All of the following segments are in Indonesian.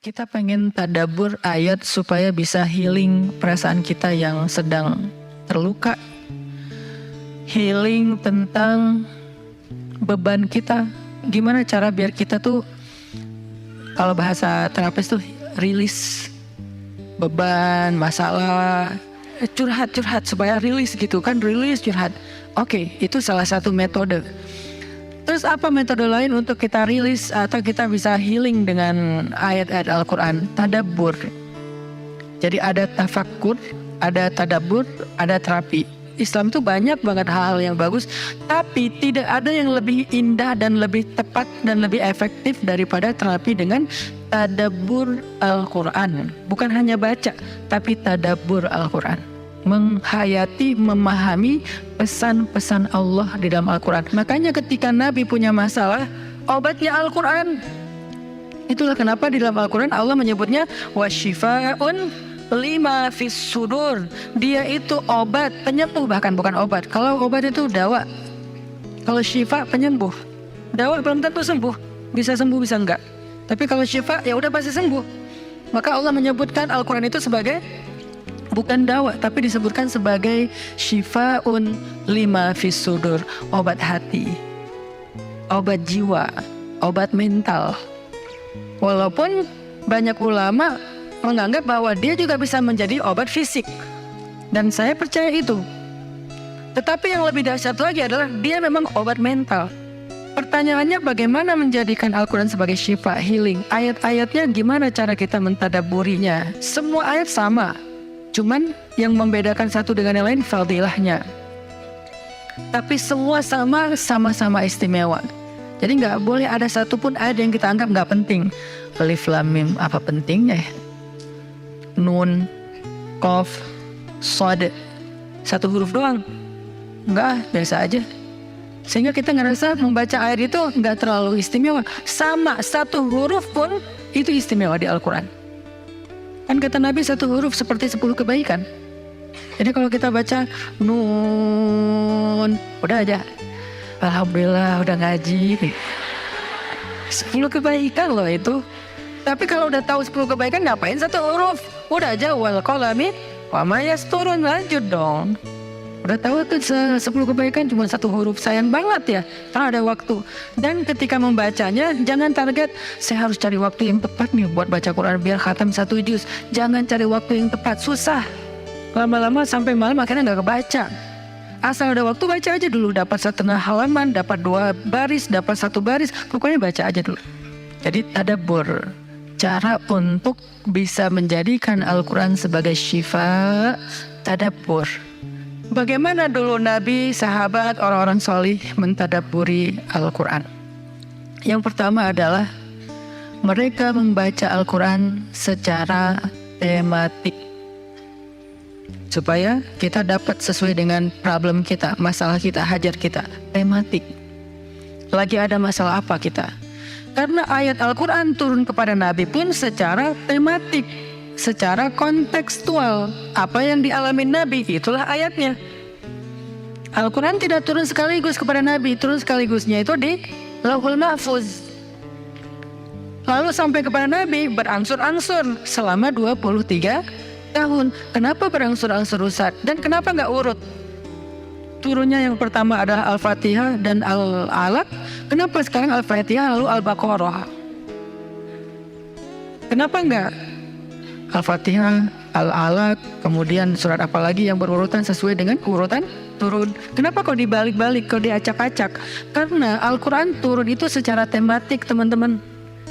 Kita pengen tadabbur ayat supaya bisa healing perasaan kita yang sedang terluka. Healing tentang beban kita. Gimana cara biar kita tuh, kalau bahasa terapis tuh rilis beban, masalah, curhat supaya rilis gitu kan, rilis curhat. Oke, itu salah satu metode. Terus apa metode lain untuk kita rilis atau kita bisa healing dengan ayat-ayat Al-Quran? Tadabbur. Jadi ada tafakkur, ada tadabbur, ada terapi. Islam itu banyak banget hal-hal yang bagus, tapi tidak ada yang lebih indah dan lebih tepat dan lebih efektif daripada terapi dengan tadabbur Al-Quran. Bukan hanya baca, tapi tadabbur Al-Quran. Menghayati, memahami pesan-pesan Allah di dalam Al-Quran. Makanya ketika Nabi punya masalah, obatnya Al-Quran. Itulah kenapa di dalam Al-Quran Allah menyebutnya wasyifa'un lima fis sudur. Dia itu obat, penyembuh, bahkan bukan obat. Kalau obat itu dawa, kalau syifa penyembuh. Dawa belum tentu sembuh, bisa sembuh bisa enggak. Tapi kalau syifa ya udah pasti sembuh. Maka Allah menyebutkan Al-Quran itu sebagai bukan dawa, tapi disebutkan sebagai syifaun lima fis sudur, obat hati, obat jiwa, obat mental. Walaupun banyak ulama menganggap bahwa dia juga bisa menjadi obat fisik, dan saya percaya itu. Tetapi yang lebih dahsyat lagi adalah dia memang obat mental. Pertanyaannya, bagaimana menjadikan Al-Quran sebagai syifa, healing? Ayat-ayatnya gimana cara kita mentadabburinya? Semua ayat sama, cuman yang membedakan satu dengan yang lain fadilahnya. Tapi semua sama-sama istimewa. Jadi nggak boleh ada satupun ayat yang kita anggap nggak penting. Alif Lam Mim, apa pentingnya ya? Nun, Qaf, Shad, satu huruf doang. Enggak, biasa aja. Sehingga kita ngerasa membaca ayat itu nggak terlalu istimewa. Sama, satu huruf pun itu istimewa di Al-Quran. Kan kata Nabi satu huruf seperti 10 kebaikan. Jadi kalau kita baca Nun, udah aja, alhamdulillah udah ngaji. 10 kebaikan loh itu. Tapi kalau udah tahu 10 kebaikan, ngapain satu huruf? Udah aja wal qalami wa ma yasturun, lanjut dong. Udah tahu tuh 10 kebaikan cuma satu huruf, sayang banget ya, karena ada waktu. Dan ketika membacanya jangan target saya harus cari waktu yang tepat nih buat baca Quran biar khatam 1 juz. Jangan cari waktu yang tepat, susah. Lama-lama sampai malam akhirnya nggak kebaca. Asal ada waktu baca aja dulu, dapat setengah halaman, dapat 2 baris, dapat 1 baris, pokoknya baca aja dulu. Jadi tadabbur, cara untuk bisa menjadikan Al-Quran sebagai syifa, tadabbur. Bagaimana dulu Nabi, sahabat, orang-orang solih mentadabburi Al-Quran? Yang pertama adalah mereka membaca Al-Quran secara tematik, supaya kita dapat sesuai dengan problem kita, masalah kita, hajat kita. Tematik. Lagi ada masalah apa kita? Karena ayat Al-Quran turun kepada Nabi pun secara tematik, secara kontekstual. Apa yang dialami Nabi, itulah ayatnya. Al-Quran tidak turun sekaligus kepada Nabi, turun sekaligusnya itu di Lauhul Mahfuz. Lalu sampai kepada Nabi berangsur-angsur selama 23 tahun. Kenapa berangsur-angsur, Ustaz? Dan kenapa nggak urut? Turunnya yang pertama adalah Al-Fatihah dan Al-Alaq. Kenapa sekarang Al-Fatihah lalu Al-Baqarah? Kenapa enggak Al-Fatihah, Al-Alaq, kemudian surat apa lagi yang berurutan sesuai dengan urutan turun? Kenapa kok dibalik-balik, kok diacak-acak? Karena Al-Quran turun itu secara tematik, teman-teman.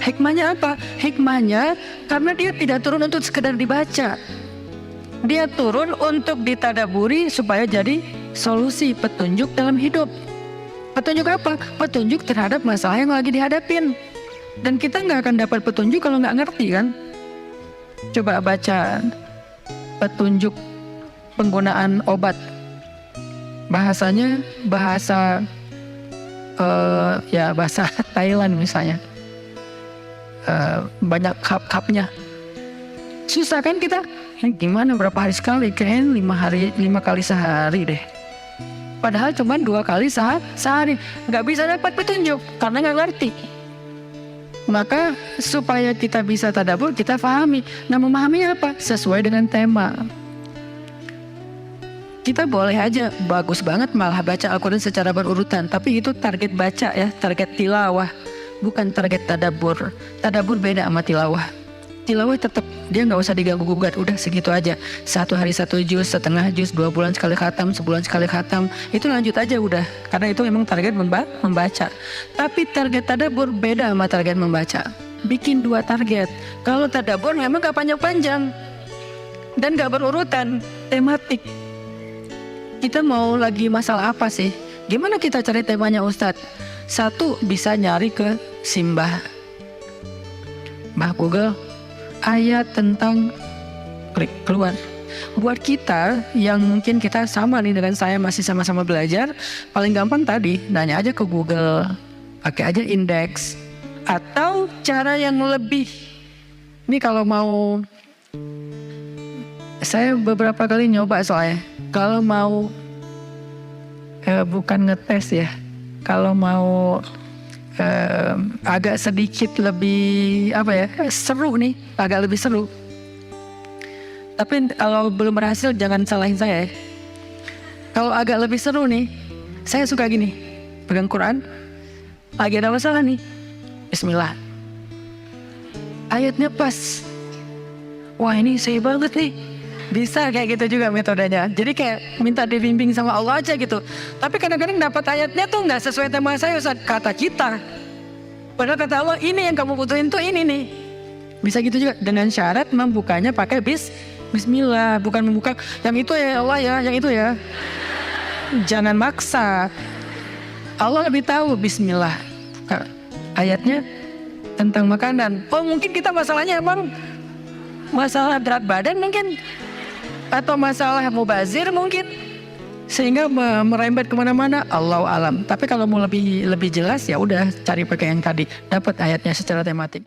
Hikmahnya apa? Hikmahnya karena dia tidak turun untuk sekedar dibaca. Dia turun untuk ditadaburi supaya jadi solusi, petunjuk dalam hidup. Petunjuk apa? Petunjuk terhadap masalah yang lagi dihadapin. Dan kita nggak akan dapat petunjuk kalau nggak ngerti kan? Coba baca petunjuk penggunaan obat. Bahasanya bahasa bahasa Thailand misalnya. Banyak kap-kapnya. Susah kan kita? Gimana berapa hari sekali? Kayaknya 5 kali sehari deh. Padahal cuma 2 kali sehari. Nggak bisa dapat petunjuk karena nggak ngerti. Maka supaya kita bisa tadabbur, kita pahami. Nah, memahami apa? Sesuai dengan tema. Kita boleh aja bagus banget malah baca Al-Quran secara berurutan, tapi itu target baca ya, target tilawah, bukan target tadabbur. Tadabbur beda sama tilawah. Tilawah tetap dia nggak usah diganggu-gugat, udah segitu aja. 1 hari 1 juz, setengah juz, 2 bulan sekali khatam, sebulan sekali khatam, itu lanjut aja udah. Karena itu memang target membaca. Tapi target tadabbur beda sama target membaca. Bikin 2 target. Kalau tadabbur memang gak panjang-panjang dan gak berurutan, tematik. Kita mau lagi masalah apa sih? Gimana kita cari temanya Ustadz? 1, bisa nyari ke Simbah Google, ayat tentang, klik keluar. Buat kita yang mungkin kita sama nih dengan saya, masih sama-sama belajar, paling gampang tadi nanya aja ke Google, pakai aja indeks. Atau cara yang lebih, ini kalau mau, saya beberapa kali nyoba soalnya, kalau mau bukan ngetes ya, kalau mau agak sedikit lebih seru nih, agak lebih seru. Tapi kalau belum berhasil jangan salahin saya ya. Kalau agak lebih seru nih, saya suka gini, pegang Quran, lagi ada masalah nih, Bismillah, ayatnya pas, wah ini saya banget nih. Bisa kayak gitu juga metodenya. Jadi kayak minta dibimbing sama Allah aja gitu. Tapi kadang-kadang dapat ayatnya tuh nggak sesuai tema saya, Ustaz, kata kita. Padahal kata Allah ini yang kamu butuhin tuh ini nih. Bisa gitu juga dengan syarat membukanya pakai Bismillah, bukan membuka yang itu ya Allah ya, yang itu ya. Jangan maksa. Allah lebih tahu. Bismillah. Ayatnya tentang makanan. Oh mungkin kita masalahnya emang masalah berat badan mungkin, atau masalah mubazir mungkin, sehingga merembet kemana-mana. Allahu alam. Tapi kalau mau lebih jelas ya udah cari pakai yang tadi, dapat ayatnya secara tematik.